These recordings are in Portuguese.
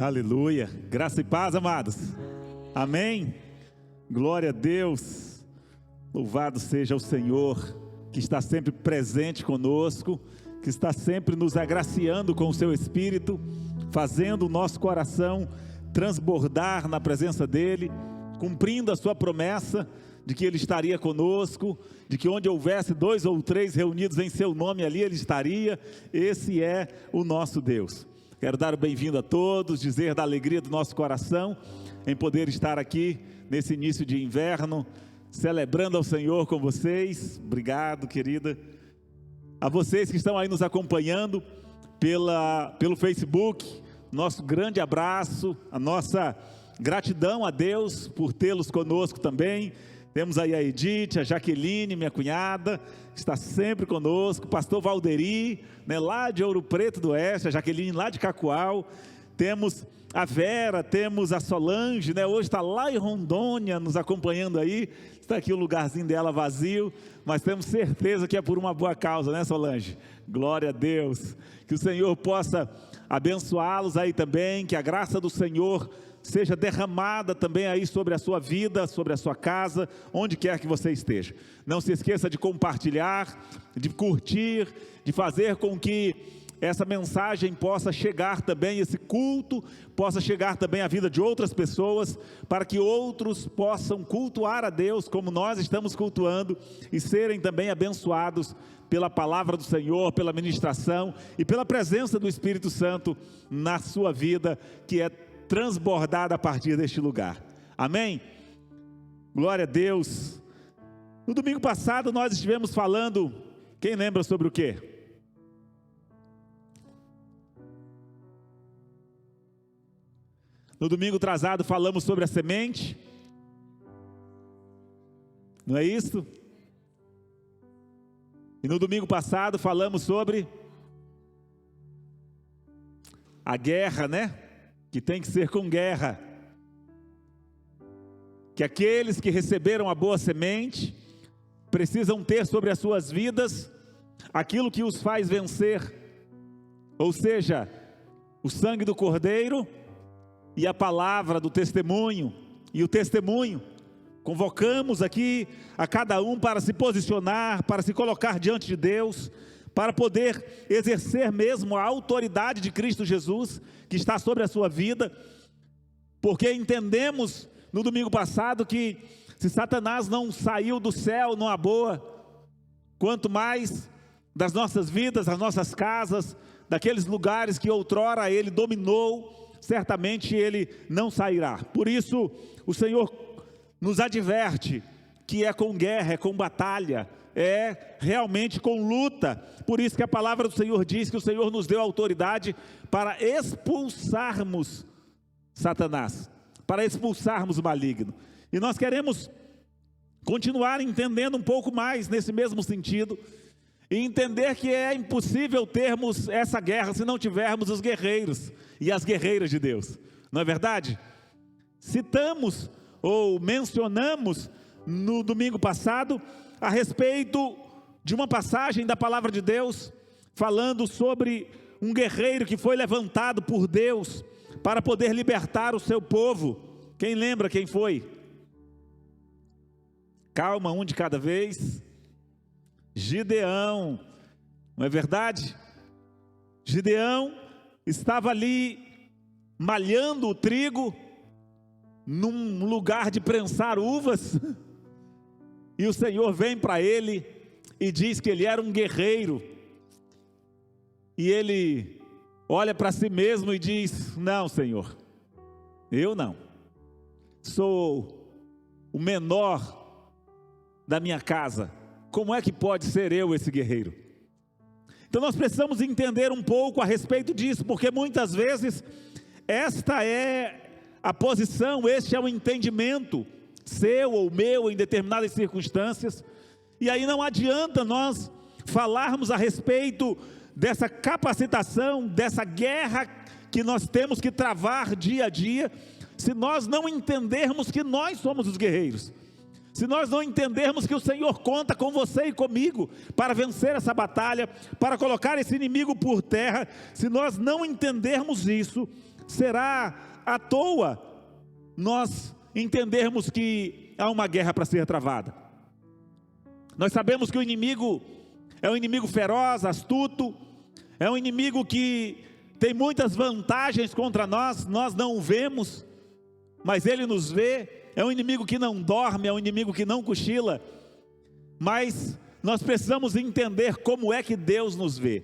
Aleluia, graça e paz, amados, amém, glória a Deus, louvado seja o Senhor, que está sempre presente conosco, que está sempre nos agraciando com o seu Espírito, fazendo o nosso coração transbordar na presença dEle, cumprindo a sua promessa de que Ele estaria conosco, de que onde houvesse 2 ou 3 reunidos em seu nome, ali Ele estaria. Esse é o nosso Deus. Quero dar o bem-vindo a todos, dizer da alegria do nosso coração em poder estar aqui nesse início de inverno, celebrando ao Senhor com vocês. Obrigado, querida. A vocês que estão aí nos acompanhando pelo Facebook, nosso grande abraço, a nossa gratidão a Deus por tê-los conosco também. Temos aí a Edith, a Jaqueline, minha cunhada, que está sempre conosco, o pastor Valderi, né, lá de Ouro Preto do Oeste, a Jaqueline lá de Cacoal, temos a Vera, temos a Solange, né, hoje está lá em Rondônia nos acompanhando aí, está aqui o lugarzinho dela vazio, mas temos certeza que é por uma boa causa, né, Solange? Glória a Deus, que o Senhor possa abençoá-los aí também, que a graça do Senhor seja derramada também aí sobre a sua vida, sobre a sua casa, onde quer que você esteja. Não se esqueça de compartilhar, de curtir, de fazer com que essa mensagem possa chegar também, esse culto possa chegar também à vida de outras pessoas, para que outros possam cultuar a Deus como nós estamos cultuando e serem também abençoados pela palavra do Senhor, pela ministração e pela presença do Espírito Santo na sua vida, que é transbordada a partir deste lugar, amém? Glória a Deus. No domingo passado nós estivemos falando, quem lembra sobre o quê? No domingo atrasado falamos sobre a semente, não é isso? E no domingo passado falamos sobre a guerra, né? Que tem que ser com guerra, que aqueles que receberam a boa semente, precisam ter sobre as suas vidas, aquilo que os faz vencer, ou seja, o sangue do Cordeiro, e a palavra do testemunho, e o testemunho. Convocamos aqui a cada um para se posicionar, para se colocar diante de Deus, para poder exercer mesmo a autoridade de Cristo Jesus, que está sobre a sua vida, porque entendemos no domingo passado que se Satanás não saiu do céu numa boa, quanto mais das nossas vidas, das nossas casas, daqueles lugares que outrora ele dominou, certamente ele não sairá. Por isso o Senhor nos adverte que é com guerra, é com batalha, é realmente com luta. Por isso que a palavra do Senhor diz que o Senhor nos deu autoridade para expulsarmos Satanás, para expulsarmos o maligno. E nós queremos continuar entendendo um pouco mais nesse mesmo sentido, e entender que é impossível termos essa guerra se não tivermos os guerreiros e as guerreiras de Deus, não é verdade? Citamos ou mencionamos no domingo passado a respeito de uma passagem da palavra de Deus, falando sobre um guerreiro que foi levantado por Deus para poder libertar o seu povo. Quem lembra quem foi? Calma, um de cada vez. Gideão, não é verdade? Gideão estava ali malhando o trigo num lugar de prensar uvas, e o Senhor vem para ele e diz que ele era um guerreiro, e ele olha para si mesmo e diz: não, Senhor, eu não, sou o menor da minha casa, como é que pode ser eu esse guerreiro? Então nós precisamos entender um pouco a respeito disso, porque muitas vezes esta é a posição, este é o entendimento seu ou meu em determinadas circunstâncias, e aí não adianta nós falarmos a respeito dessa capacitação, dessa guerra que nós temos que travar dia a dia, se nós não entendermos que nós somos os guerreiros, se nós não entendermos que o Senhor conta com você e comigo para vencer essa batalha, para colocar esse inimigo por terra, se nós não entendermos isso, será à toa nós entendermos que há uma guerra para ser travada. Nós sabemos que o inimigo é um inimigo feroz, astuto, é um inimigo que tem muitas vantagens contra nós, nós não o vemos, mas ele nos vê. É um inimigo que não dorme, é um inimigo que não cochila, mas nós precisamos entender como é que Deus nos vê.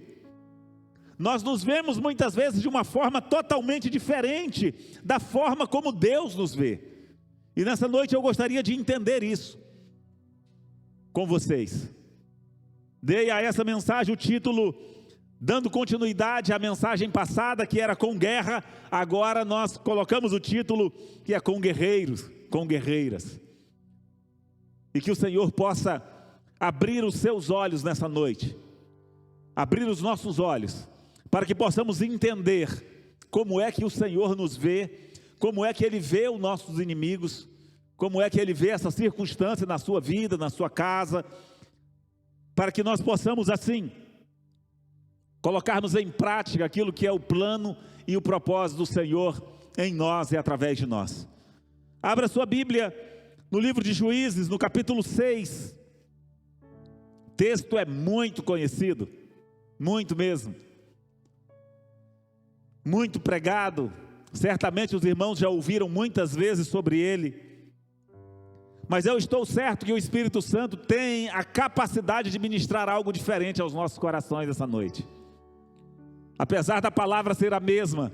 Nós nos vemos muitas vezes de uma forma totalmente diferente da forma como Deus nos vê, e nessa noite eu gostaria de entender isso com vocês. Dei a essa mensagem o título, dando continuidade à mensagem passada, que era com guerra. Agora nós colocamos o título, que é com guerreiros, com guerreiras. E que o Senhor possa abrir os seus olhos nessa noite, abrir os nossos olhos, para que possamos entender como é que o Senhor nos vê, como é que Ele vê os nossos inimigos, como é que Ele vê essa circunstância na sua vida, na sua casa, para que nós possamos assim colocarmos em prática aquilo que é o plano e o propósito do Senhor em nós e através de nós. Abra sua Bíblia no livro de Juízes, no capítulo 6. O texto é muito conhecido, muito mesmo, muito pregado. Certamente os irmãos já ouviram muitas vezes sobre ele, mas eu estou certo que o Espírito Santo tem a capacidade de ministrar algo diferente aos nossos corações essa noite. Apesar da palavra ser a mesma,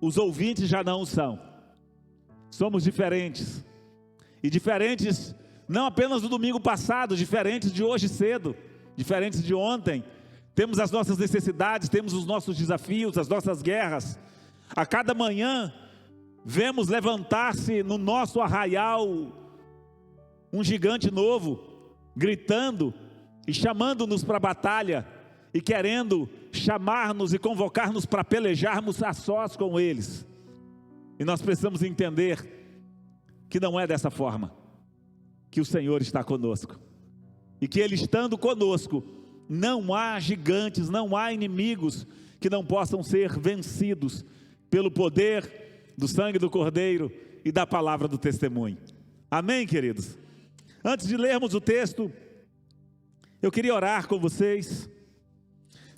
os ouvintes já não o são. Somos diferentes, e diferentes não apenas do domingo passado, diferentes de hoje cedo, diferentes de ontem. Temos as nossas necessidades, temos os nossos desafios, as nossas guerras. A cada manhã vemos levantar-se no nosso arraial um gigante novo, gritando e chamando-nos para a batalha, e querendo chamar-nos e convocar-nos para pelejarmos a sós com eles. E nós precisamos entender que não é dessa forma que o Senhor está conosco, e que Ele estando conosco, não há gigantes, não há inimigos que não possam ser vencidos pelo poder do sangue do Cordeiro e da palavra do testemunho. Amém, queridos? Antes de lermos o texto, eu queria orar com vocês.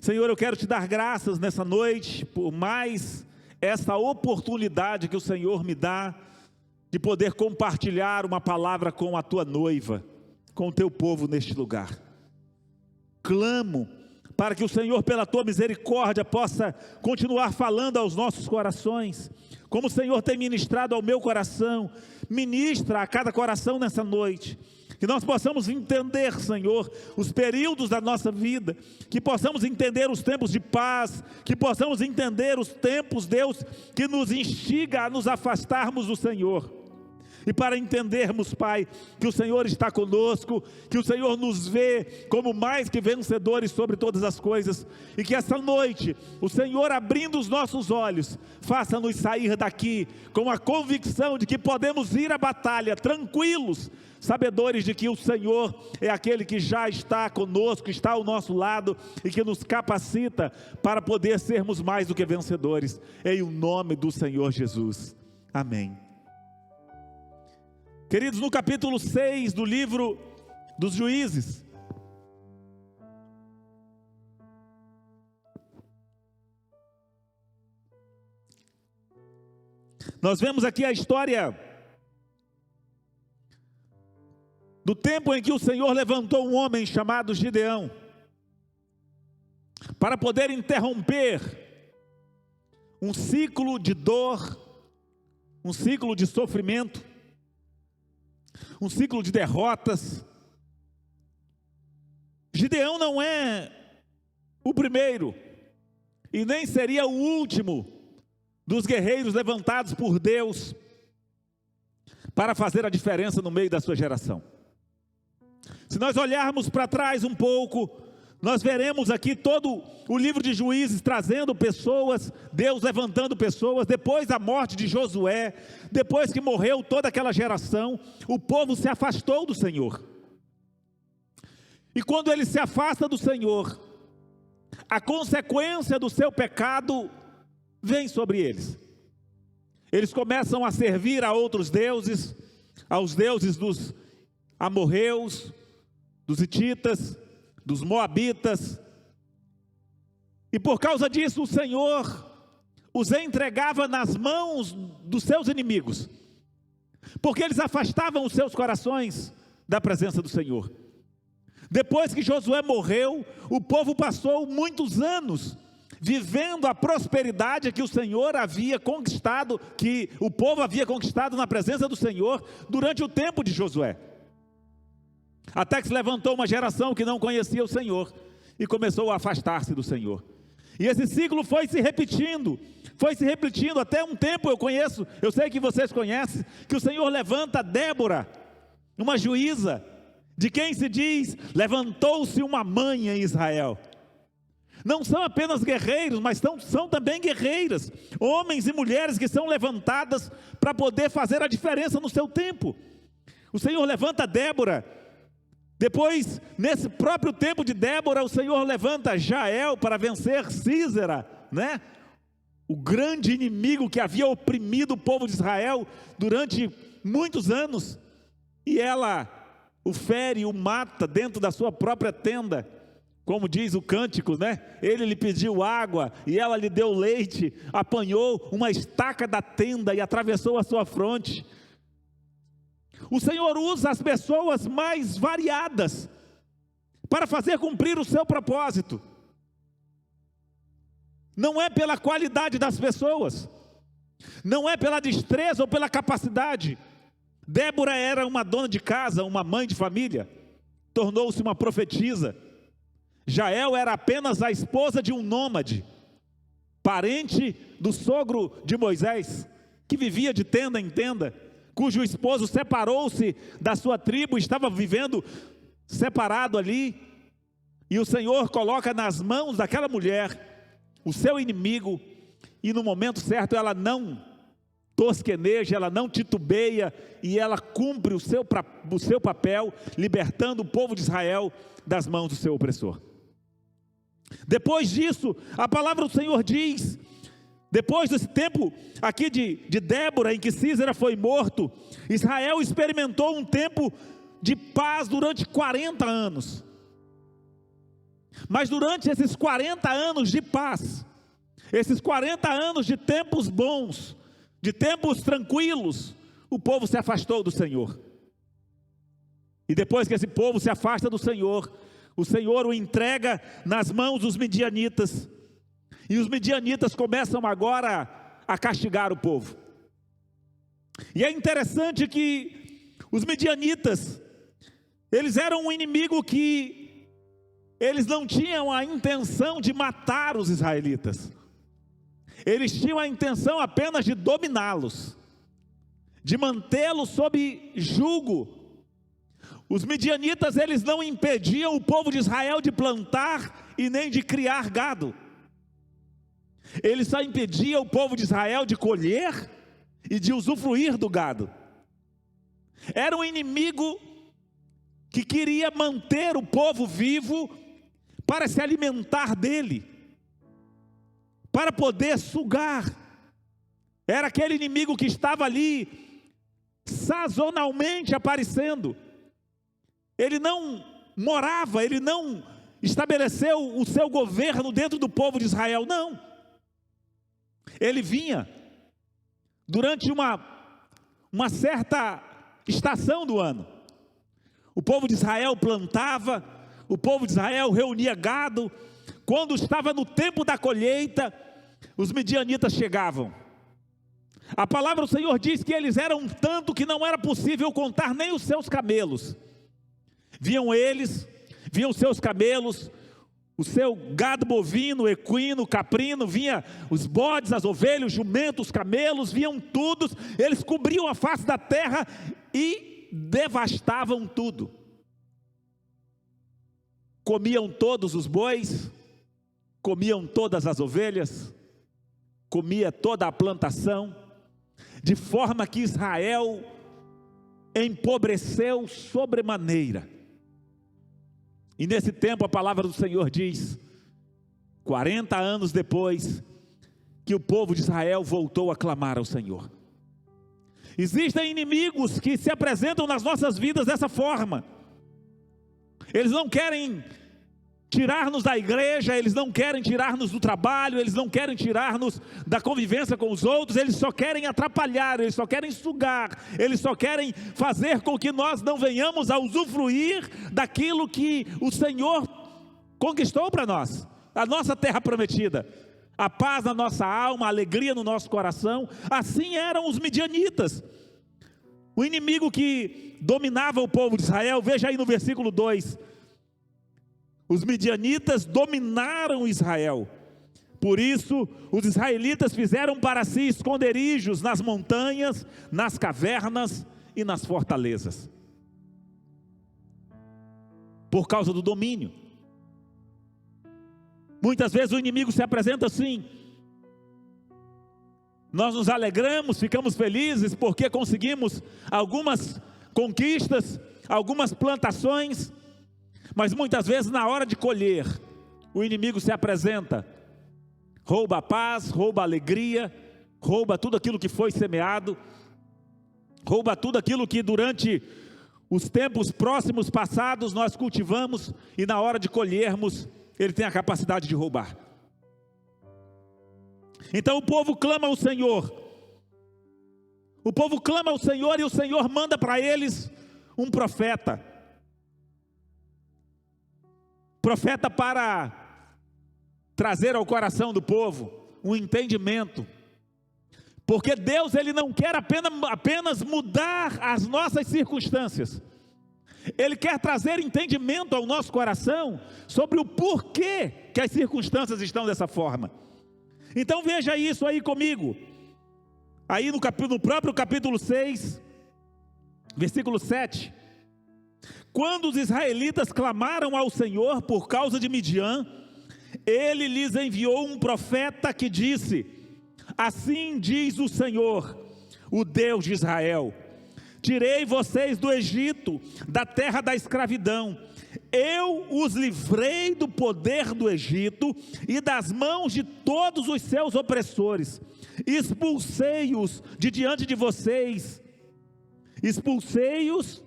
Senhor, eu quero te dar graças nessa noite por mais essa oportunidade que o Senhor me dá de poder compartilhar uma palavra com a tua noiva, com o teu povo neste lugar. Clamo para que o Senhor, pela tua misericórdia, possa continuar falando aos nossos corações, como o Senhor tem ministrado ao meu coração. Ministra a cada coração nessa noite, que nós possamos entender, Senhor, os períodos da nossa vida, que possamos entender os tempos de paz, que possamos entender os tempos, Deus, que nos instiga a nos afastarmos do Senhor. E para entendermos, Pai, que o Senhor está conosco, que o Senhor nos vê como mais que vencedores sobre todas as coisas, e que essa noite, o Senhor abrindo os nossos olhos, faça-nos sair daqui com a convicção de que podemos ir à batalha tranquilos, sabedores de que o Senhor é aquele que já está conosco, está ao nosso lado, e que nos capacita para poder sermos mais do que vencedores, em o nome do Senhor Jesus. Amém. Queridos, no capítulo 6 do livro dos Juízes, nós vemos aqui a história do tempo em que o Senhor levantou um homem chamado Gideão, para poder interromper um ciclo de dor, um ciclo de sofrimento, um ciclo de derrotas. Gideão não é o primeiro, e nem seria o último dos guerreiros levantados por Deus para fazer a diferença no meio da sua geração. Se nós olharmos para trás um pouco, nós veremos aqui todo o livro de Juízes trazendo pessoas, Deus levantando pessoas. Depois da morte de Josué, depois que morreu toda aquela geração, o povo se afastou do Senhor. E quando ele se afasta do Senhor, a consequência do seu pecado vem sobre eles. Eles começam a servir a outros deuses, aos deuses dos amorreus, dos hititas, dos moabitas. E por causa disso o Senhor os entregava nas mãos dos seus inimigos, porque eles afastavam os seus corações da presença do Senhor. Depois que Josué morreu, o povo passou muitos anos vivendo a prosperidade que o Senhor havia conquistado, que o povo havia conquistado na presença do Senhor durante o tempo de Josué. Até que se levantou uma geração que não conhecia o Senhor e começou a afastar-se do Senhor. E esse ciclo foi se repetindo até um tempo. Eu sei que vocês conhecem, que o Senhor levanta Débora, uma juíza, de quem se diz, levantou-se uma mãe em Israel. Não são apenas guerreiros, mas são também guerreiras, homens e mulheres que são levantadas para poder fazer a diferença no seu tempo. O Senhor levanta Débora. Depois, nesse próprio tempo de Débora, o Senhor levanta Jael para vencer Sísera, né? O grande inimigo que havia oprimido o povo de Israel durante muitos anos. E ela o fere, o mata dentro da sua própria tenda. Como diz o cântico, né? Ele lhe pediu água e ela lhe deu leite, apanhou uma estaca da tenda e atravessou a sua fronte. O Senhor usa as pessoas mais variadas para fazer cumprir o seu propósito. Não é pela qualidade das pessoas, não é pela destreza ou pela capacidade. Débora era uma dona de casa, uma mãe de família, tornou-se uma profetisa. Jael era apenas a esposa de um nômade, parente do sogro de Moisés, que vivia de tenda em tenda, cujo esposo separou-se da sua tribo, estava vivendo separado ali, e o Senhor coloca nas mãos daquela mulher o seu inimigo, e no momento certo ela não tosqueneja, ela não titubeia, e ela cumpre o seu papel, libertando o povo de Israel das mãos do seu opressor. Depois disso, a palavra do Senhor diz, depois desse tempo aqui de Débora, em que Sísera foi morto, Israel experimentou um tempo de paz durante 40 anos. Mas durante esses 40 anos de paz, esses 40 anos de tempos bons, de tempos tranquilos, o povo se afastou do Senhor. E depois que esse povo se afasta do Senhor, o Senhor o entrega nas mãos dos midianitas. E os midianitas começam agora a castigar o povo. E é interessante que os midianitas, eles eram um inimigo que eles não tinham a intenção de matar os israelitas. Eles tinham a intenção apenas de dominá-los, de mantê-los sob jugo. Os midianitas, eles não impediam o povo de Israel de plantar e nem de criar gado. Eles só impediam o povo de Israel de colher e de usufruir do gado. Era um inimigo que queria manter o povo vivo para se alimentar dele, para poder sugar. Era aquele inimigo que estava ali sazonalmente aparecendo. Ele não morava, ele não estabeleceu o seu governo dentro do povo de Israel, não. Ele vinha durante uma certa estação do ano. O povo de Israel plantava, o povo de Israel reunia gado. Quando estava no tempo da colheita, os midianitas chegavam. A palavra do Senhor diz que eles eram tanto que não era possível contar nem os seus camelos. Viam eles, viam seus camelos, o seu gado bovino, equino, caprino, vinha os bodes, as ovelhas, os jumentos, os camelos, viam tudo. Eles cobriam a face da terra e devastavam tudo. Comiam todos os bois, comiam todas as ovelhas, comia toda a plantação, de forma que Israel empobreceu sobremaneira. E nesse tempo a palavra do Senhor diz, 40 anos depois, que o povo de Israel voltou a clamar ao Senhor. Existem inimigos que se apresentam nas nossas vidas dessa forma. Eles não querem tirar-nos da igreja, eles não querem tirar-nos do trabalho, eles não querem tirar-nos da convivência com os outros, eles só querem atrapalhar, eles só querem sugar, eles só querem fazer com que nós não venhamos a usufruir daquilo que o Senhor conquistou para nós, a nossa terra prometida, a paz na nossa alma, a alegria no nosso coração. Assim eram os midianitas, o inimigo que dominava o povo de Israel. Veja aí no versículo 2, os midianitas dominaram Israel, por isso os israelitas fizeram para si esconderijos nas montanhas, nas cavernas e nas fortalezas, por causa do domínio. Muitas vezes o inimigo se apresenta assim, nós nos alegramos, ficamos felizes porque conseguimos algumas conquistas, algumas plantações, mas muitas vezes na hora de colher, o inimigo se apresenta, rouba a paz, rouba a alegria, rouba tudo aquilo que foi semeado, rouba tudo aquilo que durante os tempos próximos passados nós cultivamos, e na hora de colhermos, ele tem a capacidade de roubar. Então o povo clama ao Senhor, e o Senhor manda para eles um profeta para trazer ao coração do povo um entendimento, porque Deus, Ele não quer apenas mudar as nossas circunstâncias, Ele quer trazer entendimento ao nosso coração sobre o porquê que as circunstâncias estão dessa forma. Então veja isso aí comigo, aí no próprio capítulo 6, versículo 7, quando os israelitas clamaram ao Senhor por causa de Midian, Ele lhes enviou um profeta que disse: assim diz o Senhor, o Deus de Israel, tirei vocês do Egito, da terra da escravidão, eu os livrei do poder do Egito e das mãos de todos os seus opressores, expulsei-os de diante de vocês, expulsei-os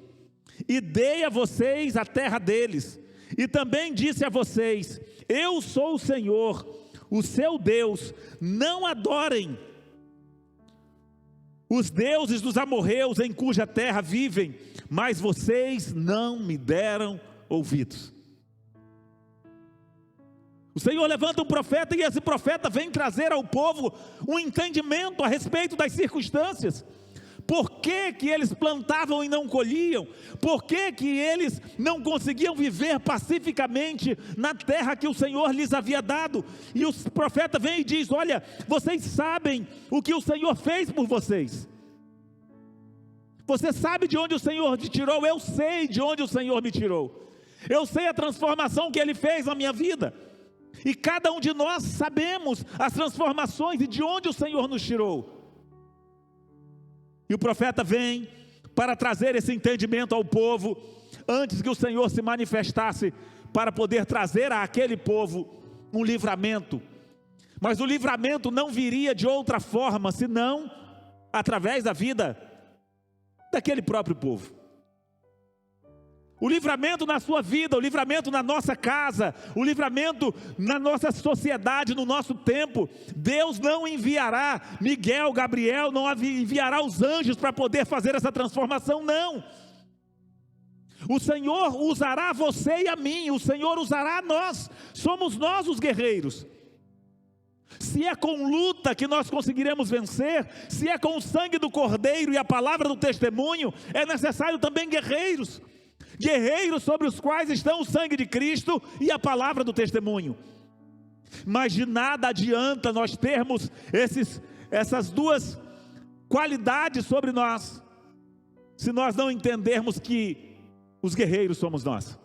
e dei a vocês a terra deles, e também disse a vocês: eu sou o Senhor, o seu Deus, não adorem os deuses dos amorreus em cuja terra vivem, mas vocês não me deram ouvidos. O Senhor levanta um profeta, e esse profeta vem trazer ao povo um entendimento a respeito das circunstâncias. Por que que eles plantavam e não colhiam? Por que que eles não conseguiam viver pacificamente na terra que o Senhor lhes havia dado? E o profeta vem e diz: olha, vocês sabem o que o Senhor fez por vocês. Você sabe de onde o Senhor te tirou? Eu sei de onde o Senhor me tirou. Eu sei a transformação que Ele fez na minha vida. E cada um de nós sabemos as transformações e de onde o Senhor nos tirou. E o profeta vem para trazer esse entendimento ao povo, antes que o Senhor se manifestasse, para poder trazer àquele povo um livramento. Mas o livramento não viria de outra forma, senão através da vida daquele próprio povo. O livramento na sua vida, o livramento na nossa casa, o livramento na nossa sociedade, no nosso tempo. Deus não enviará Miguel, Gabriel, não enviará os anjos para poder fazer essa transformação, não. O Senhor usará você e a mim, o Senhor usará nós, somos nós os guerreiros. Se é com luta que nós conseguiremos vencer, se é com o sangue do Cordeiro e a palavra do testemunho, é necessário também guerreiros. Guerreiros sobre os quais estão o sangue de Cristo e a palavra do testemunho. Mas de nada adianta nós termos essas duas qualidades sobre nós, se nós não entendermos que os guerreiros somos nós.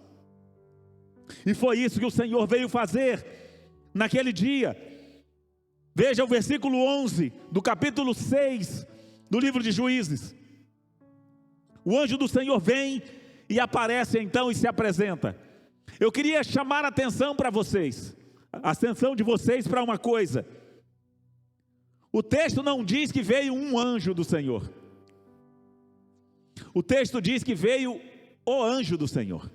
E foi isso que o Senhor veio fazer naquele dia. Veja o versículo 11 do capítulo 6 do livro de Juízes. O anjo do Senhor vem e aparece então e se apresenta. Eu queria chamar a atenção para vocês, a atenção de vocês para uma coisa. O texto não diz que veio um anjo do Senhor. O texto diz que veio o anjo do Senhor.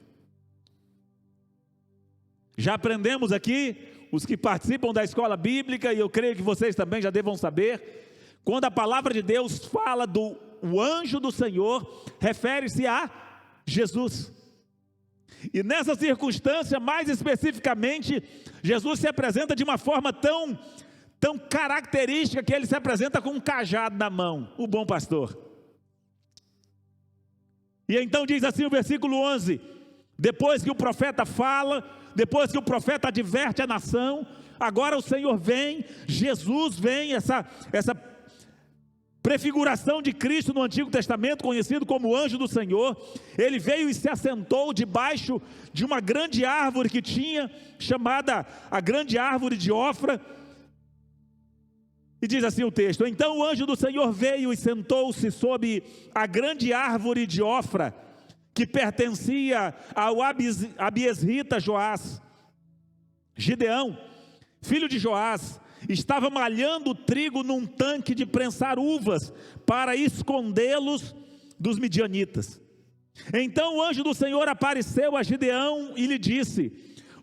Já aprendemos aqui, os que participam da escola bíblica, e eu creio que vocês também já devam saber, quando a palavra de Deus fala do anjo do Senhor, refere-se a Jesus. E nessa circunstância, mais especificamente, Jesus se apresenta de uma forma tão característica, que ele se apresenta com um cajado na mão, o bom pastor. E então diz assim o versículo 11, depois que o profeta fala, depois que o profeta adverte a nação, agora o Senhor vem, Jesus vem, essa prefiguração de Cristo no Antigo Testamento, conhecido como anjo do Senhor. Ele veio e se assentou debaixo de uma grande árvore que tinha, chamada a grande árvore de Ofra. E diz assim o texto: então o anjo do Senhor veio e sentou-se sob a grande árvore de Ofra, que pertencia ao abiesrita Joás. Gideão, filho de Joás, estava malhando trigo num tanque de prensar uvas, para escondê-los dos midianitas. Então o anjo do Senhor apareceu a Gideão e lhe disse: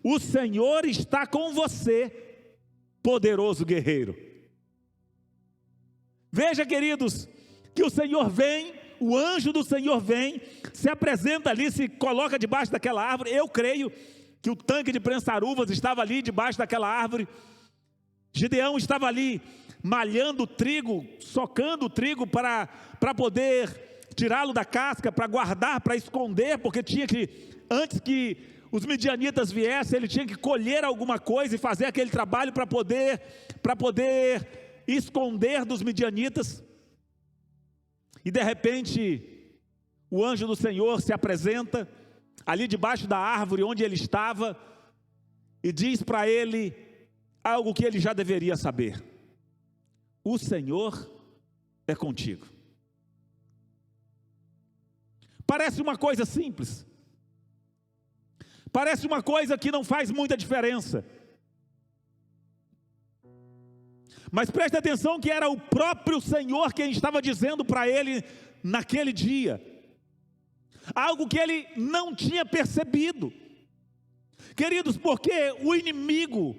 o Senhor está com você, poderoso guerreiro. Veja, queridos, que o Senhor vem, o anjo do Senhor vem, se apresenta ali, se coloca debaixo daquela árvore. Eu creio que o tanque de prensar uvas estava ali debaixo daquela árvore. Gideão estava ali malhando trigo, socando o trigo para poder tirá-lo da casca, para guardar, para esconder, porque tinha que, antes que os midianitas viessem, ele tinha que colher alguma coisa e fazer aquele trabalho para poder esconder dos midianitas. E de repente o anjo do Senhor se apresenta ali debaixo da árvore onde ele estava e diz para ele algo que ele já deveria saber: o Senhor é contigo. Parece uma coisa simples, parece uma coisa que não faz muita diferença, mas preste atenção que era o próprio Senhor quem estava dizendo para ele naquele dia, algo que ele não tinha percebido. Queridos, porque o inimigo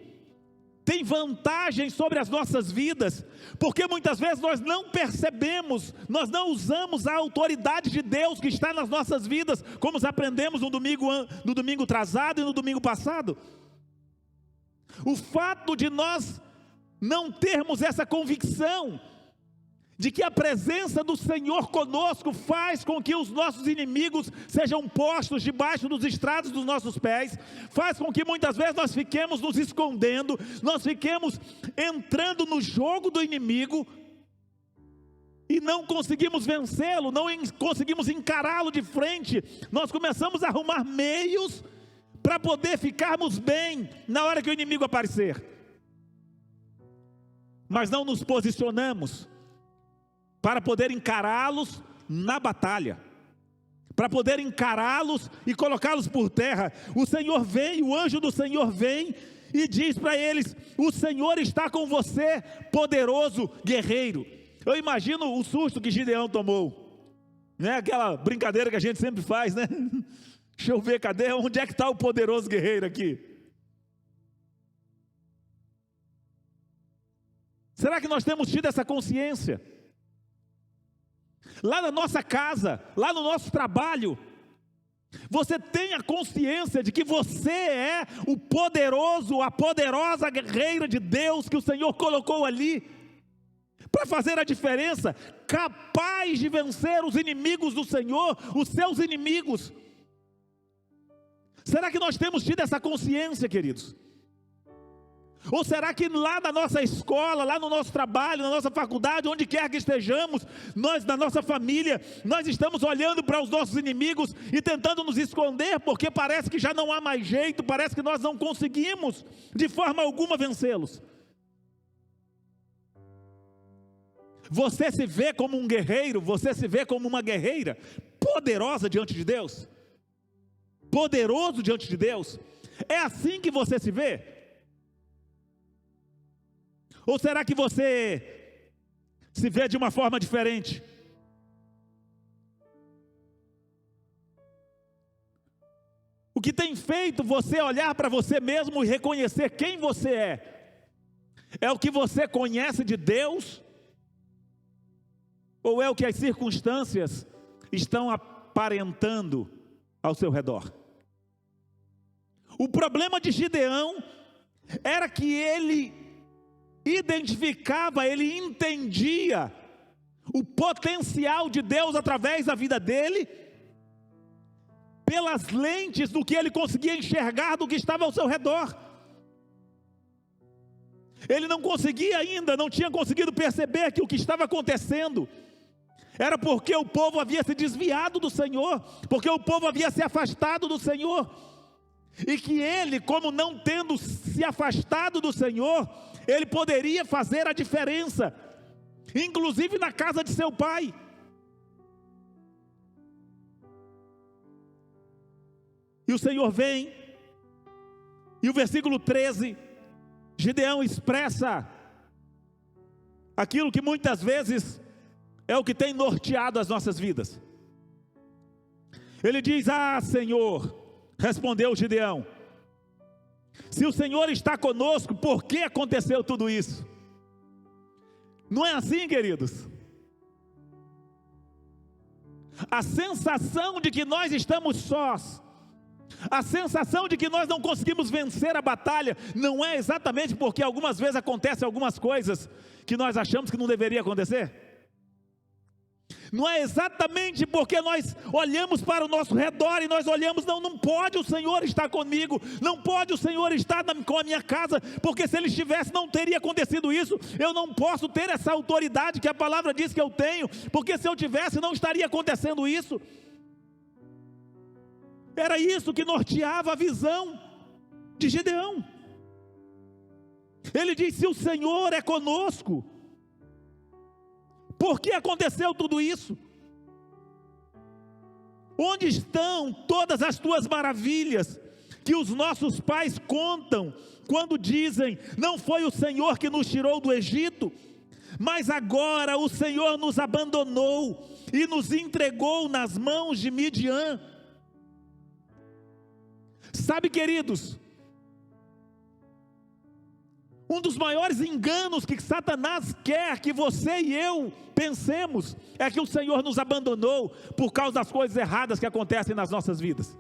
tem vantagem sobre as nossas vidas, porque muitas vezes nós não percebemos, nós não usamos a autoridade de Deus que está nas nossas vidas, como aprendemos no domingo atrasado e no domingo passado. O fato de nós não termos essa convicção de que a presença do Senhor conosco faz com que os nossos inimigos sejam postos debaixo dos estrados dos nossos pés, faz com que muitas vezes nós fiquemos nos escondendo, nós fiquemos entrando no jogo do inimigo e não conseguimos vencê-lo, não conseguimos encará-lo de frente. Nós começamos a arrumar meios para poder ficarmos bem na hora que o inimigo aparecer, mas não nos posicionamos para poder encará-los na batalha, para poder encará-los e colocá-los por terra. O Senhor vem, o anjo do Senhor vem e diz para eles: o Senhor está com você, poderoso guerreiro. Eu imagino o susto que Gideão tomou, né? Aquela brincadeira que a gente sempre faz, né? Deixa eu ver, cadê? Onde é que está o poderoso guerreiro aqui? Será que nós temos tido essa consciência? Lá na nossa casa, lá no nosso trabalho, você tem a consciência de que você é o poderoso, a poderosa guerreira de Deus que o Senhor colocou ali para fazer a diferença, capaz de vencer os inimigos do Senhor, os seus inimigos. Será que nós temos tido essa consciência, queridos? Ou será que lá na nossa escola, lá no nosso trabalho, na nossa faculdade, onde quer que estejamos, nós, na nossa família, nós estamos olhando para os nossos inimigos e tentando nos esconder, porque parece que já não há mais jeito, parece que nós não conseguimos de forma alguma vencê-los? Você se vê como um guerreiro, você se vê como uma guerreira poderosa diante de Deus? Poderoso diante de Deus? É assim que você se vê? Ou será que você se vê de uma forma diferente? que tem feito você olhar para você mesmo e reconhecer quem você é? É o que você conhece de Deus? Ou é o que as circunstâncias estão aparentando ao seu redor? O problema de Gideão era que ele identificava, ele entendia o potencial de Deus através da vida dele, pelas lentes do que ele conseguia enxergar do que estava ao seu redor. Ele não conseguia ainda, não tinha conseguido perceber que o que estava acontecendo era porque o povo havia se desviado do Senhor, porque o povo havia se afastado do Senhor, e que ele, como não tendo se afastado do Senhor, ele poderia fazer a diferença, inclusive na casa de seu pai. E o Senhor vem, e o versículo 13, Gideão expressa aquilo que muitas vezes é o que tem norteado as nossas vidas. Ele diz: ah, Senhor, respondeu Gideão, se o Senhor está conosco, por que aconteceu tudo isso? Não é assim, queridos? A sensação de que nós estamos sós, a sensação de que nós não conseguimos vencer a batalha, não é exatamente porque algumas vezes acontecem algumas coisas que nós achamos que não deveria acontecer? Não é exatamente porque nós olhamos para o nosso redor e nós olhamos, não pode o Senhor estar comigo, não pode o Senhor estar com a minha casa, porque se Ele estivesse não teria acontecido isso, eu não posso ter essa autoridade que a palavra diz que eu tenho, porque se eu tivesse não estaria acontecendo isso. Era isso que norteava a visão de Gideão. Ele diz: se o Senhor é conosco, por que aconteceu tudo isso? Onde estão todas as tuas maravilhas que os nossos pais contam quando dizem: não foi o Senhor que nos tirou do Egito, mas agora o Senhor nos abandonou e nos entregou nas mãos de Midian? Sabe, queridos, um dos maiores enganos que Satanás quer que você e eu pensemos é que o Senhor nos abandonou por causa das coisas erradas que acontecem nas nossas vidas.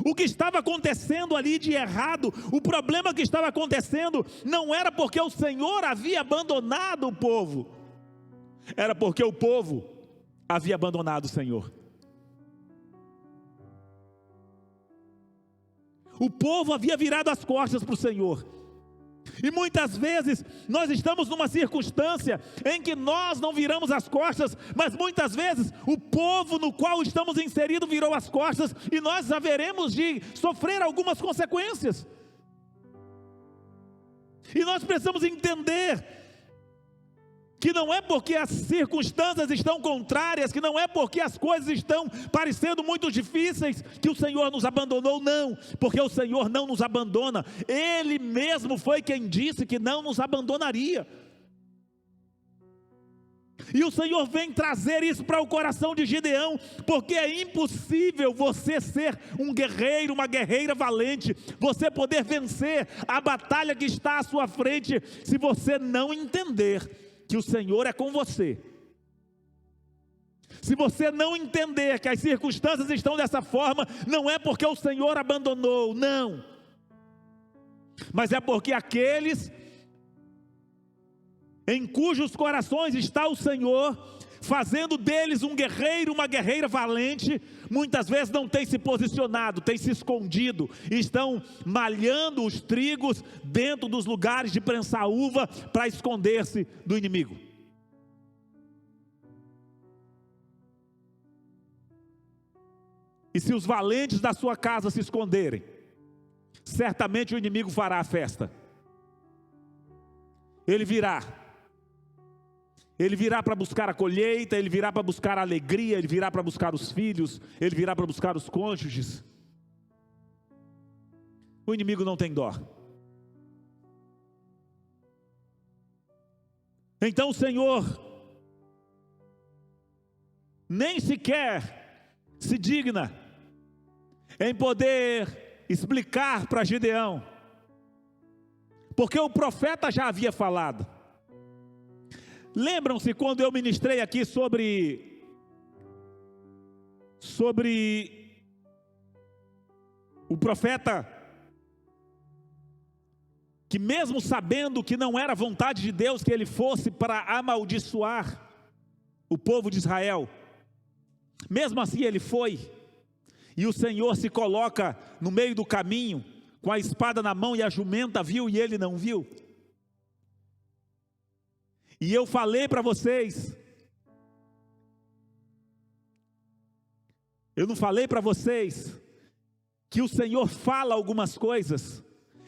O que estava acontecendo ali de errado, o problema que estava acontecendo, não era porque o Senhor havia abandonado o povo, era porque o povo havia abandonado o Senhor. O povo havia virado as costas para o Senhor. E muitas vezes nós estamos numa circunstância em que nós não viramos as costas, mas muitas vezes o povo no qual estamos inseridos virou as costas, e nós haveremos de sofrer algumas consequências. E nós precisamos entender que não é porque as circunstâncias estão contrárias, que não é porque as coisas estão parecendo muito difíceis, que o Senhor nos abandonou, não, porque o Senhor não nos abandona, Ele mesmo foi quem disse que não nos abandonaria. E o Senhor vem trazer isso para o coração de Gideão, porque é impossível você ser um guerreiro, uma guerreira valente, você poder vencer a batalha que está à sua frente, se você não entender que o Senhor é com você. Se você não entender que as circunstâncias estão dessa forma, não é porque o Senhor abandonou, não, mas é porque aqueles em cujos corações está o Senhor, fazendo deles um guerreiro, uma guerreira valente, muitas vezes não tem se posicionado, tem se escondido, estão malhando os trigos dentro dos lugares de prensar uva, para esconder-se do inimigo. E se os valentes da sua casa se esconderem, certamente o inimigo fará a festa. Ele virá para buscar a colheita, ele virá para buscar a alegria, ele virá para buscar os filhos, ele virá para buscar os cônjuges. O inimigo não tem dó. Então o Senhor nem sequer se digna em poder explicar para Gideão, porque o profeta já havia falado. Lembram-se quando eu ministrei aqui sobre o profeta, que mesmo sabendo que não era vontade de Deus que ele fosse para amaldiçoar o povo de Israel, mesmo assim ele foi, e o Senhor se coloca no meio do caminho, com a espada na mão, e a jumenta viu e ele não viu. E eu falei para vocês, eu não falei para vocês, que o Senhor fala algumas coisas,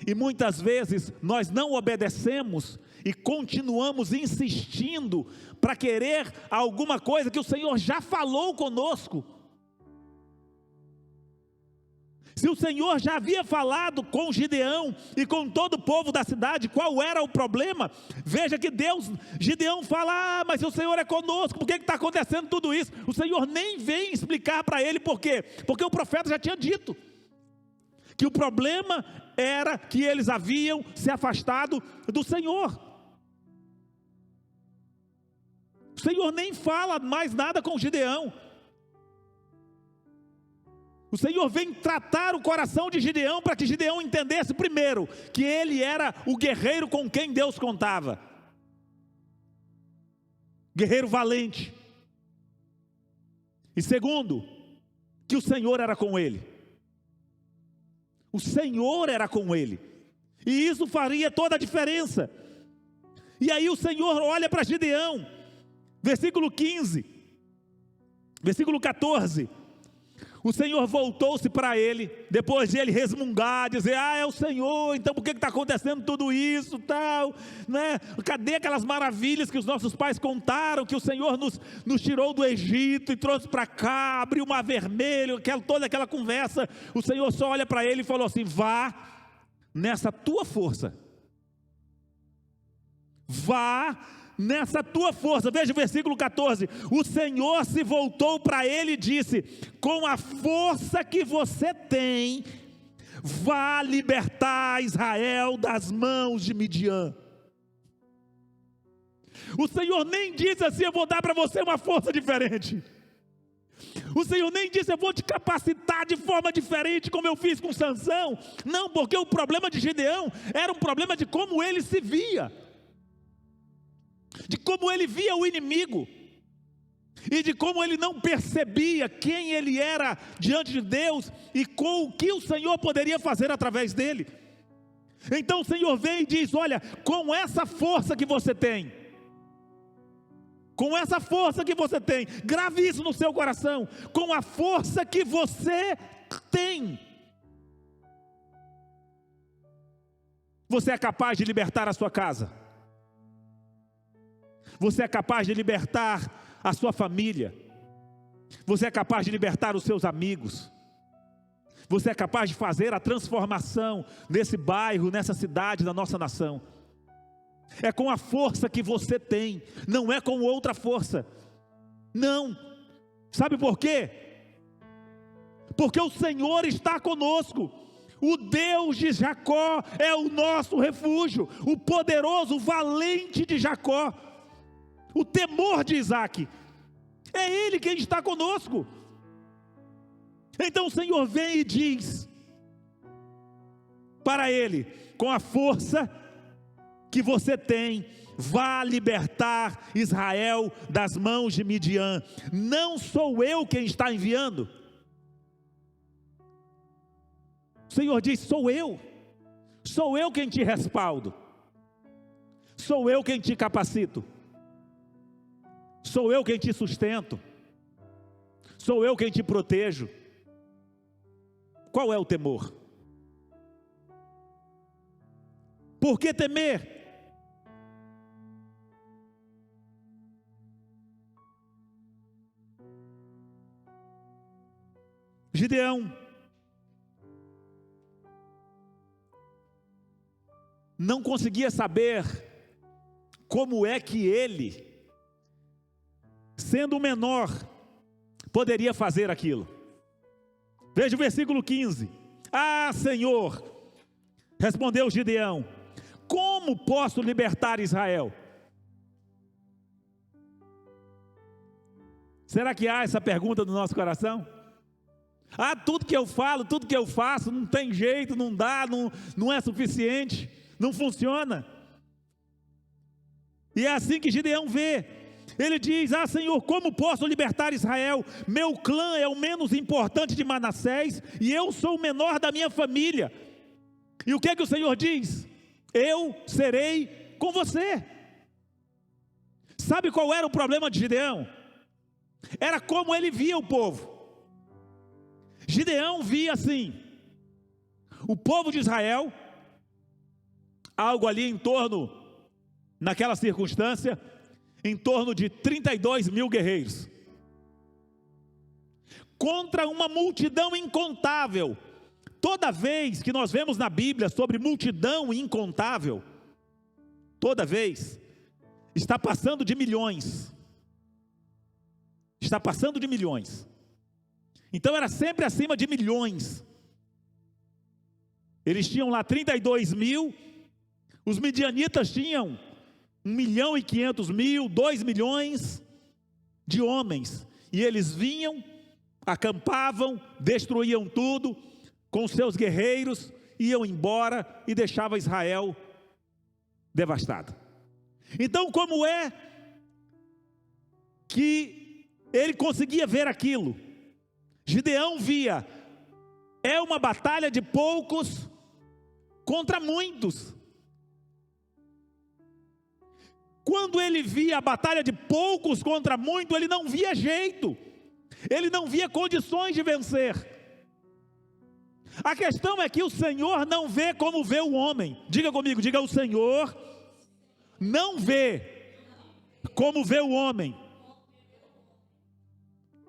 e muitas vezes nós não obedecemos, e continuamos insistindo, para querer alguma coisa que o Senhor já falou conosco. Se o Senhor já havia falado com Gideão e com todo o povo da cidade, qual era o problema? Veja que Gideão fala, mas o Senhor é conosco, por que está acontecendo tudo isso? O Senhor nem vem explicar para ele por quê, porque o profeta já tinha dito, que o problema era que eles haviam se afastado do Senhor. O Senhor nem fala mais nada com Gideão. O Senhor vem tratar o coração de Gideão, para que Gideão entendesse, primeiro, que ele era o guerreiro com quem Deus contava. Guerreiro valente. E segundo, que o Senhor era com ele. O Senhor era com ele. E isso faria toda a diferença. E aí o Senhor olha para Gideão, versículo 15, versículo 14. O Senhor voltou-se para ele, depois de ele resmungar, dizer, é o Senhor, então por que está acontecendo tudo isso, tal, né? Cadê aquelas maravilhas que os nossos pais contaram, que o Senhor nos tirou do Egito e trouxe para cá, abriu o mar vermelho, toda aquela conversa. O Senhor só olha para ele e falou assim, vá nessa tua força, vá nessa tua força. Veja o versículo 14, o Senhor se voltou para ele e disse, com a força que você tem, vá libertar Israel das mãos de Midian. O Senhor nem disse assim, eu vou dar para você uma força diferente. O Senhor nem disse, eu vou te capacitar de forma diferente, como eu fiz com Sansão. Não, porque o problema de Gideão era um problema de como ele se via, de como ele via o inimigo, e de como ele não percebia quem ele era diante de Deus, e com o que o Senhor poderia fazer através dele. Então o Senhor vem e diz, olha, com essa força que você tem, com essa força que você tem, grave isso no seu coração, com a força que você tem, você é capaz de libertar a sua casa, você é capaz de libertar a sua família, você é capaz de libertar os seus amigos, você é capaz de fazer a transformação nesse bairro, nessa cidade, na nossa nação. É com a força que você tem, não é com outra força, não. Sabe por quê? Porque o Senhor está conosco. O Deus de Jacó é o nosso refúgio, o poderoso, o valente de Jacó, o temor de Isaac, é Ele quem está conosco. Então o Senhor vem e diz para ele, com a força que você tem, vá libertar Israel das mãos de Midian. Não sou eu quem está enviando. O Senhor diz, sou eu quem te respaldo, sou eu quem te capacito, sou eu quem te sustento, sou eu quem te protejo. Qual é o temor? Por que temer? Gideão não conseguia saber como é que ele, sendo o menor, poderia fazer aquilo. Veja o versículo 15. Ah, Senhor, respondeu Gideão, como posso libertar Israel? Será que há essa pergunta no nosso coração? Ah, tudo que eu falo, tudo que eu faço, não tem jeito, não dá, não é suficiente, não funciona. E é assim que Gideão vê. Ele diz: ah, Senhor, como posso libertar Israel? Meu clã é o menos importante de Manassés, e eu sou o menor da minha família. E o que é que o Senhor diz? Eu serei com você. Sabe qual era o problema de Gideão? Era como ele via o povo. Gideão via assim, o povo de Israel, algo ali em torno, naquela circunstância, em torno de 32 mil guerreiros, contra uma multidão incontável. Toda vez que nós vemos na Bíblia sobre multidão incontável, toda vez, está passando de milhões. Está passando de milhões. Então era sempre acima de milhões. Eles tinham lá 32 mil, os midianitas tinham 1.500.000, 2 milhões de homens. E eles vinham, acampavam, destruíam tudo, com seus guerreiros, iam embora e deixavam Israel devastado. Então, como é que ele conseguia ver aquilo? Gideão via, é uma batalha de poucos contra muitos. Quando ele via a batalha de poucos contra muitos, ele não via jeito, ele não via condições de vencer. A questão é que o Senhor não vê como vê o homem. Diga comigo, diga: o Senhor não vê como vê o homem.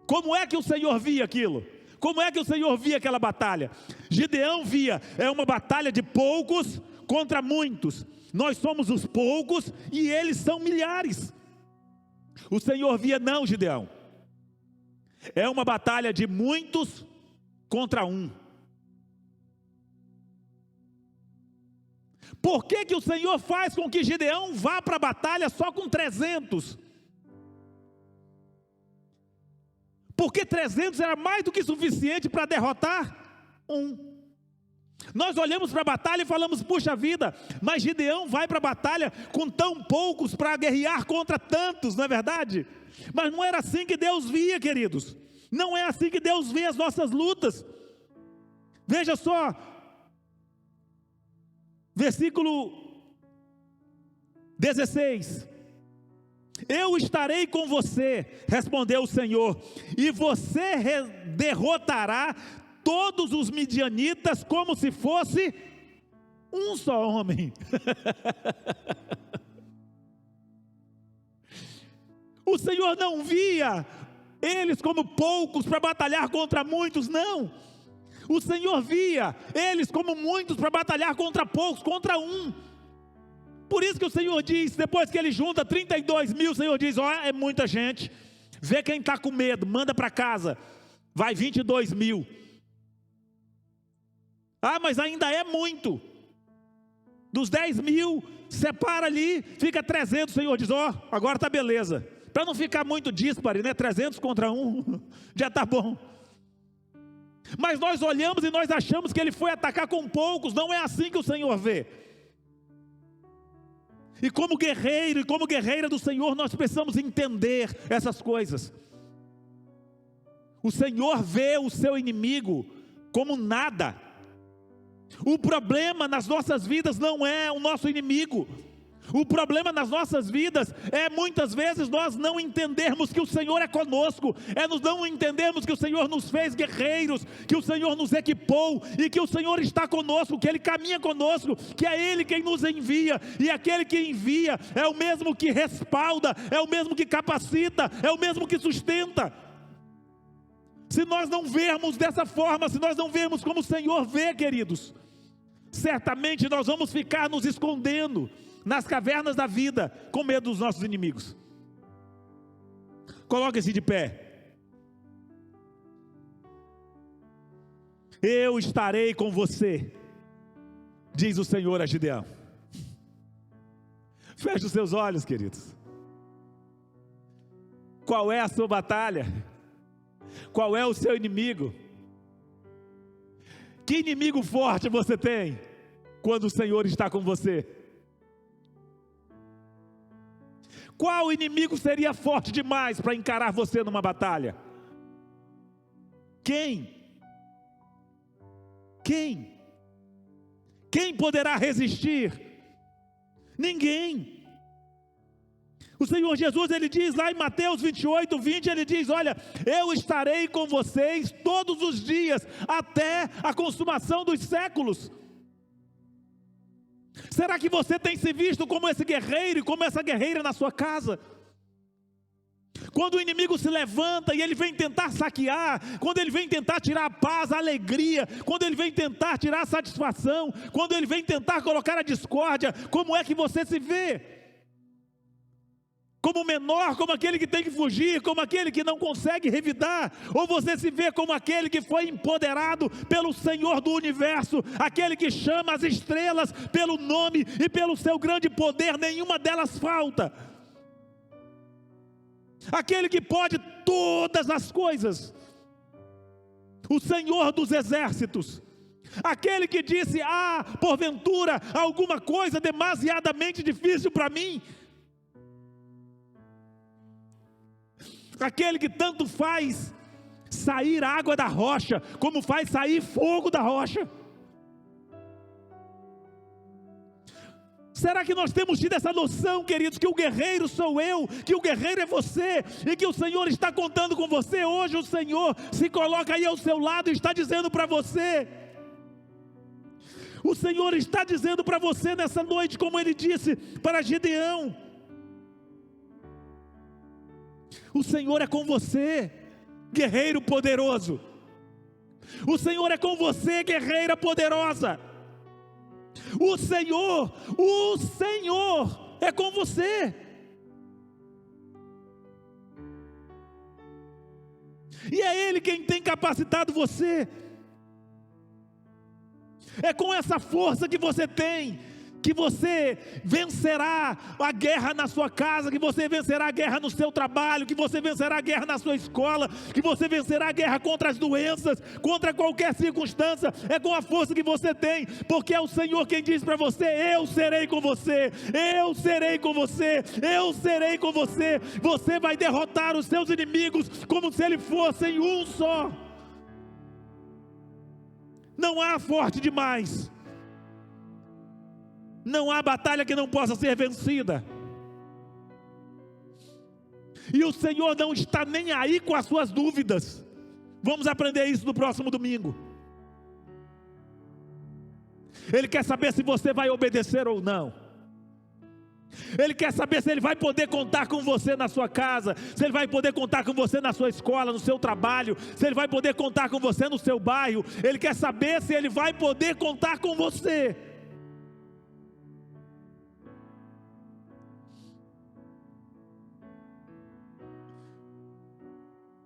Como é que o Senhor via aquilo? Como é que o Senhor via aquela batalha? Gideão via, é uma batalha de poucos contra muitos. Nós somos os poucos e eles são milhares. O Senhor via, não, Gideão, é uma batalha de muitos contra um. Por que que o Senhor faz com que Gideão vá para a batalha só com 300? Porque 300 era mais do que suficiente para derrotar um. Nós olhamos para a batalha e falamos: puxa vida, mas Gideão vai para a batalha com tão poucos para guerrear contra tantos, não é verdade? Mas não era assim que Deus via, queridos. Não é assim que Deus vê as nossas lutas. Veja só, versículo 16. Eu estarei com você, respondeu o Senhor, e você derrotará todos os midianitas como se fosse um só homem. O Senhor não via eles como poucos para batalhar contra muitos, não. O Senhor via eles como muitos para batalhar contra poucos, contra um. Por isso que o Senhor diz, depois que ele junta 32 mil, o Senhor diz: ó, é muita gente, vê quem está com medo, manda para casa, vai 22 mil. Ah, mas ainda é muito. Dos 10 mil, separa ali, fica 300, o Senhor diz: ó, agora está beleza. Para não ficar muito díspare, né? 300 contra um, já está bom. Mas nós olhamos e nós achamos que ele foi atacar com poucos. Não é assim que o Senhor vê. E como guerreiro e como guerreira do Senhor, nós precisamos entender essas coisas. O Senhor vê o seu inimigo como nada. O problema nas nossas vidas não é o nosso inimigo. O problema nas nossas vidas é muitas vezes nós não entendermos que o Senhor é conosco, é nós não entendermos que o Senhor nos fez guerreiros, que o Senhor nos equipou e que o Senhor está conosco, que Ele caminha conosco, que é Ele quem nos envia, e aquele que envia é o mesmo que respalda, é o mesmo que capacita, é o mesmo que sustenta. Se nós não vermos dessa forma, se nós não vermos como o Senhor vê, queridos, certamente nós vamos ficar nos escondendo nas cavernas da vida, com medo dos nossos inimigos. Coloque-se de pé. Eu estarei com você, diz o Senhor a Gideão. Feche os seus olhos, queridos. Qual é a sua batalha? Qual é o seu inimigo? Que inimigo forte você tem quando o Senhor está com você? Qual inimigo seria forte demais para encarar você numa batalha? Quem? Quem poderá resistir? Ninguém. O Senhor Jesus, ele diz lá em Mateus 28, 20, ele diz: olha, eu estarei com vocês todos os dias, até a consumação dos séculos. Será que você tem se visto como esse guerreiro e como essa guerreira na sua casa? Quando o inimigo se levanta e ele vem tentar saquear, quando ele vem tentar tirar a paz, a alegria, quando ele vem tentar tirar a satisfação, quando ele vem tentar colocar a discórdia, como é que você se vê? Como menor, como aquele que tem que fugir, como aquele que não consegue revidar, ou você se vê como aquele que foi empoderado pelo Senhor do universo, aquele que chama as estrelas pelo nome e pelo seu grande poder, nenhuma delas falta, aquele que pode todas as coisas, o Senhor dos exércitos, aquele que disse: porventura alguma coisa demasiadamente difícil para mim, aquele que tanto faz sair água da rocha, como faz sair fogo da rocha. Será que nós temos tido essa noção, queridos, que o guerreiro sou eu, que o guerreiro é você, e que o Senhor está contando com você? Hoje o Senhor se coloca aí ao seu lado e está dizendo para você, o Senhor está dizendo para você nessa noite, como Ele disse para Gideão: o Senhor é com você, guerreiro poderoso. O Senhor é com você, guerreira poderosa. O Senhor é com você. E é Ele quem tem capacitado você. É com essa força que você tem que você vencerá a guerra na sua casa, que você vencerá a guerra no seu trabalho, que você vencerá a guerra na sua escola, que você vencerá a guerra contra as doenças, contra qualquer circunstância. É com a força que você tem, porque é o Senhor quem diz para você: eu serei com você, eu serei com você, eu serei com você. Você vai derrotar os seus inimigos como se eles fossem um só. Não há forte demais, não há batalha que não possa ser vencida. E o Senhor não está nem aí com as suas dúvidas. Vamos aprender isso no próximo domingo. Ele quer saber se você vai obedecer ou não. Ele quer saber se Ele vai poder contar com você na sua casa, se Ele vai poder contar com você na sua escola, no seu trabalho, se Ele vai poder contar com você no seu bairro. Ele quer saber se Ele vai poder contar com você.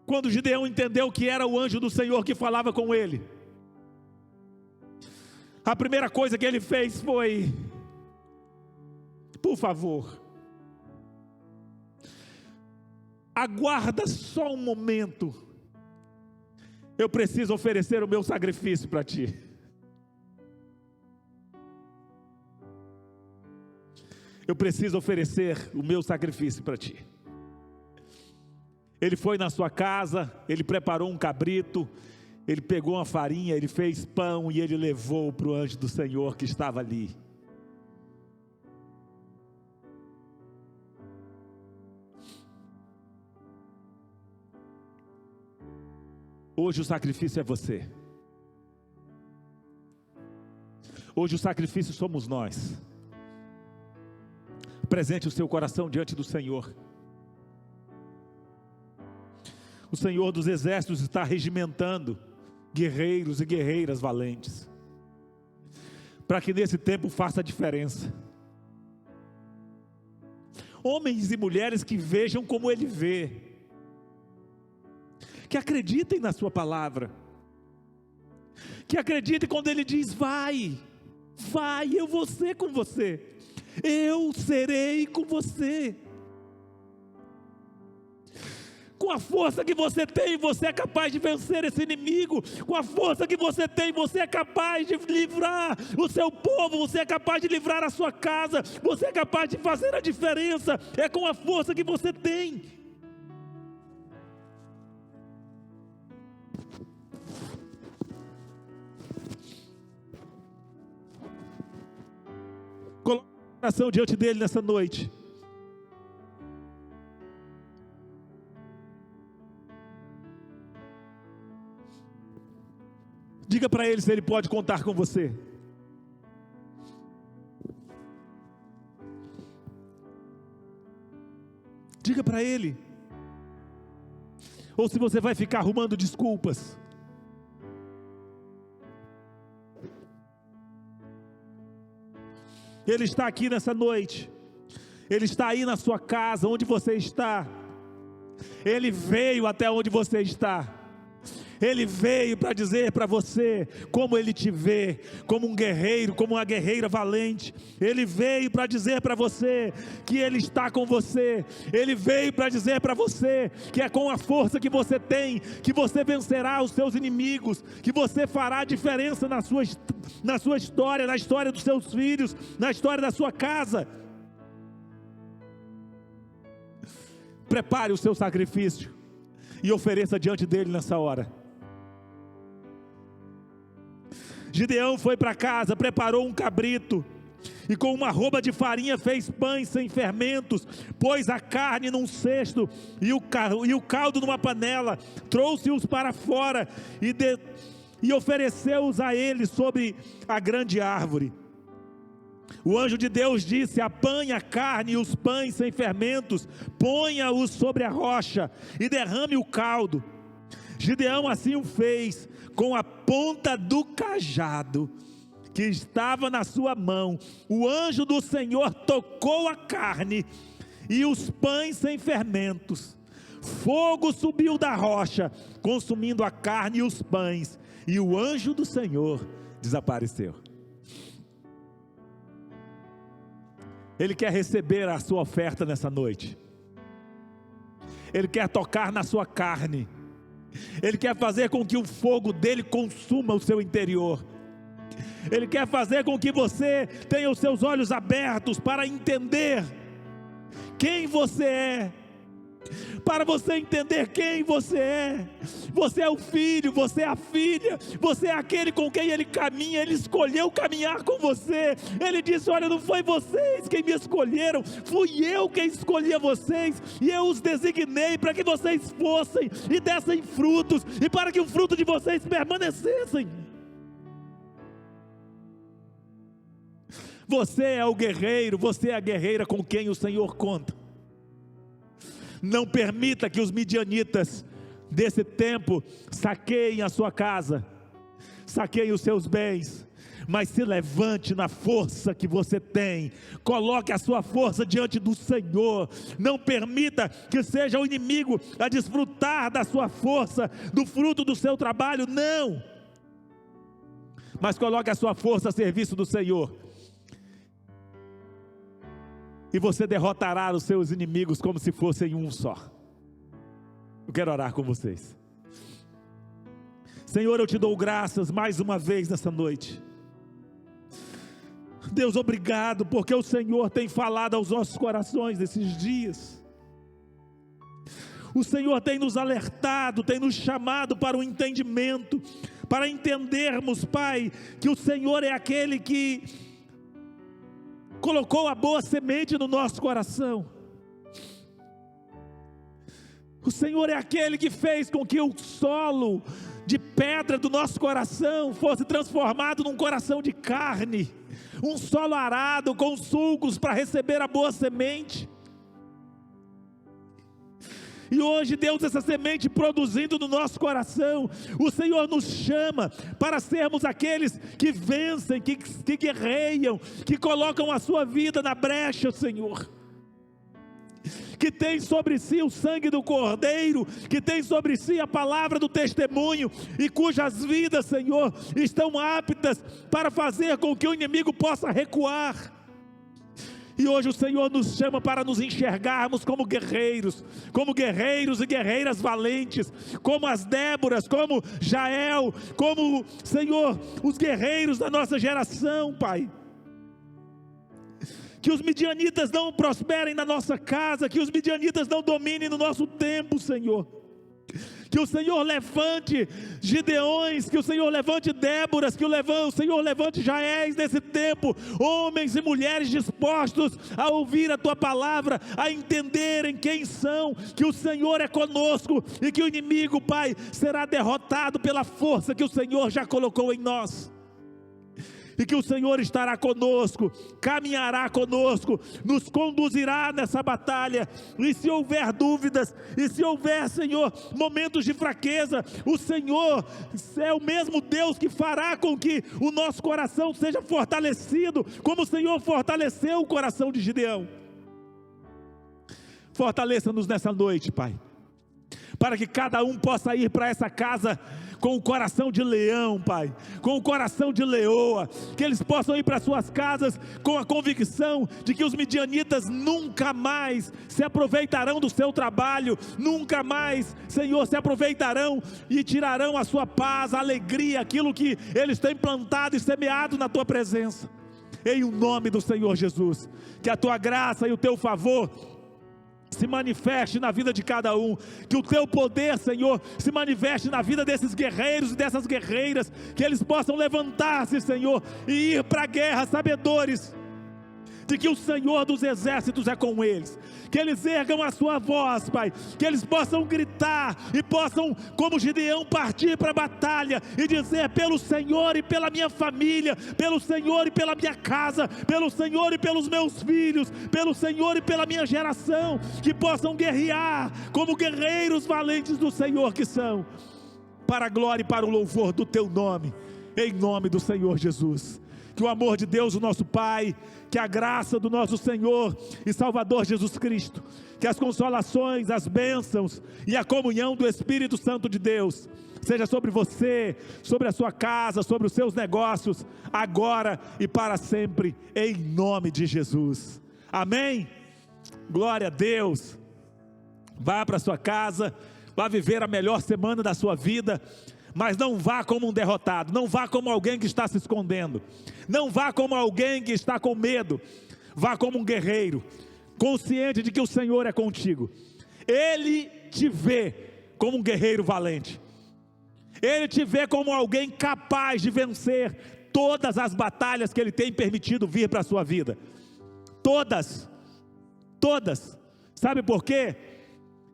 Quando Gideão entendeu que era o anjo do Senhor que falava com ele, a primeira coisa que ele fez foi: por favor, aguarda só um momento, eu preciso oferecer o meu sacrifício para ti. Eu preciso oferecer o meu sacrifício para ti. Ele foi na sua casa, ele preparou um cabrito, ele pegou uma farinha, ele fez pão e ele levou para o anjo do Senhor que estava ali. Hoje o sacrifício é você. Hoje o sacrifício somos nós. Apresente o seu coração diante do Senhor. O Senhor dos exércitos está regimentando guerreiros e guerreiras valentes, para que nesse tempo faça a diferença. Homens e mulheres que vejam como Ele vê, que acreditem na sua palavra, que acredite quando Ele diz: vai, vai, eu vou ser com você, eu serei com você. Com a força que você tem, você é capaz de vencer esse inimigo. Com a força que você tem, você é capaz de livrar o seu povo, você é capaz de livrar a sua casa, você é capaz de fazer a diferença. É com a força que você tem. Coloque o coração diante dele nessa noite. Diga para ele se ele pode contar com você. Diga para ele. Ou se você vai ficar arrumando desculpas. Ele está aqui nessa noite. Ele está aí na sua casa, onde você está. Ele veio até onde você está. Ele veio para dizer para você como Ele te vê, como um guerreiro, como uma guerreira valente. Ele veio para dizer para você que Ele está com você. Ele veio para dizer para você que é com a força que você tem que você vencerá os seus inimigos, que você fará diferença na sua história, na história dos seus filhos, na história da sua casa. Prepare o seu sacrifício e ofereça diante dele nessa hora. Gideão foi para casa, preparou um cabrito, e com uma arroba de farinha fez pães sem fermentos, pôs a carne num cesto, e o caldo numa panela, trouxe-os para fora, e ofereceu-os a ele sobre a grande árvore. O anjo de Deus disse: apanhe a carne e os pães sem fermentos, ponha-os sobre a rocha, e derrame o caldo. Gideão assim o fez, com a ponta do cajado que estava na sua mão. O anjo do Senhor tocou a carne e os pães sem fermentos. Fogo subiu da rocha, consumindo a carne e os pães, e o anjo do Senhor desapareceu. Ele quer receber a sua oferta nessa noite. Ele quer tocar na sua carne. Ele quer fazer com que o fogo dele consuma o seu interior. Ele quer fazer com que você tenha os seus olhos abertos para entender quem você é. Para você entender quem você é. Você é o filho, você é a filha, você é aquele com quem ele caminha. Ele escolheu caminhar com você. Ele disse: olha, não foi vocês quem me escolheram, fui eu quem escolhia vocês, e eu os designei para que vocês fossem e dessem frutos, e para que o fruto de vocês permanecessem. Você é o guerreiro, você é a guerreira com quem o Senhor conta. Não permita que os midianitas desse tempo saqueiem a sua casa, saqueiem os seus bens, mas se levante na força que você tem. Coloque a sua força diante do Senhor. Não permita que seja o inimigo a desfrutar da sua força, do fruto do seu trabalho, não. Mas coloque a sua força a serviço do Senhor, e você derrotará os seus inimigos como se fossem um só. Eu quero orar com vocês. Senhor, eu te dou graças mais uma vez nessa noite. Deus, obrigado, porque o Senhor tem falado aos nossos corações nesses dias. O Senhor tem nos alertado, tem nos chamado para o entendimento, para entendermos, Pai, que o Senhor é aquele que colocou a boa semente no nosso coração. O Senhor é aquele que fez com que o solo de pedra do nosso coração fosse transformado num coração de carne, um solo arado com sulcos para receber a boa semente. E hoje, Deus, essa semente produzindo no nosso coração, o Senhor nos chama para sermos aqueles que vencem, que guerreiam, que colocam a sua vida na brecha, Senhor. que tem sobre si o sangue do Cordeiro, que tem sobre si a palavra do testemunho, e cujas vidas, Senhor, estão aptas para fazer com que o inimigo possa recuar. E hoje o Senhor nos chama para nos enxergarmos como guerreiros e guerreiras valentes, como as Déboras, como Jael, como, Senhor, os guerreiros da nossa geração, Pai. Que os midianitas não prosperem na nossa casa, que os midianitas não dominem no nosso tempo, Senhor. Que o Senhor levante Gideões, que o Senhor levante Déboras, que o Senhor levante Jaéis nesse tempo, homens e mulheres dispostos a ouvir a Tua palavra, a entenderem quem são, que o Senhor é conosco e que o inimigo, Pai, será derrotado pela força que o Senhor já colocou em nós. E que o Senhor estará conosco, caminhará conosco, nos conduzirá nessa batalha. E se houver dúvidas, e se houver, Senhor, momentos de fraqueza, o Senhor é o mesmo Deus que fará com que o nosso coração seja fortalecido, como o Senhor fortaleceu o coração de Gideão. Fortaleça-nos nessa noite, Pai, para que cada um possa ir para essa casa com o coração de leão, Pai, com o coração de leoa, que eles possam ir para suas casas com a convicção de que os midianitas nunca mais se aproveitarão do seu trabalho, nunca mais, Senhor, se aproveitarão e tirarão a sua paz, a alegria, aquilo que eles têm plantado e semeado na Tua presença. Em o nome do Senhor Jesus, que a Tua graça e o Teu favor se manifeste na vida de cada um, que o Teu poder, Senhor, se manifeste na vida desses guerreiros e dessas guerreiras, que eles possam levantar-se, Senhor, e ir para a guerra, sabedores de que o Senhor dos exércitos é com eles, que eles ergam a sua voz, Pai, que eles possam gritar e possam, como Gideão, partir para a batalha e dizer: pelo Senhor e pela minha família, pelo Senhor e pela minha casa, pelo Senhor e pelos meus filhos, pelo Senhor e pela minha geração, que possam guerrear como guerreiros valentes do Senhor que são, para a glória e para o louvor do Teu nome, em nome do Senhor Jesus. Que o amor de Deus, o nosso Pai, que a graça do nosso Senhor e Salvador Jesus Cristo, que as consolações, as bênçãos e a comunhão do Espírito Santo de Deus seja sobre você, sobre a sua casa, sobre os seus negócios, agora e para sempre, em nome de Jesus. Amém? Glória a Deus. Vá para a sua casa, vá viver a melhor semana da sua vida, mas não vá como um derrotado, não vá como alguém que está se escondendo, não vá como alguém que está com medo, vá como um guerreiro, consciente de que o Senhor é contigo. Ele te vê como um guerreiro valente, Ele te vê como alguém capaz de vencer todas as batalhas que Ele tem permitido vir para a sua vida, todas, sabe por quê?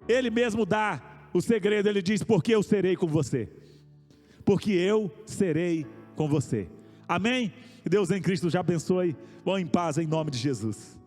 Ele mesmo dá o segredo, Ele diz: porque eu serei com você, porque eu serei com você. Amém? Que Deus em Cristo já abençoe. Vão em paz em nome de Jesus.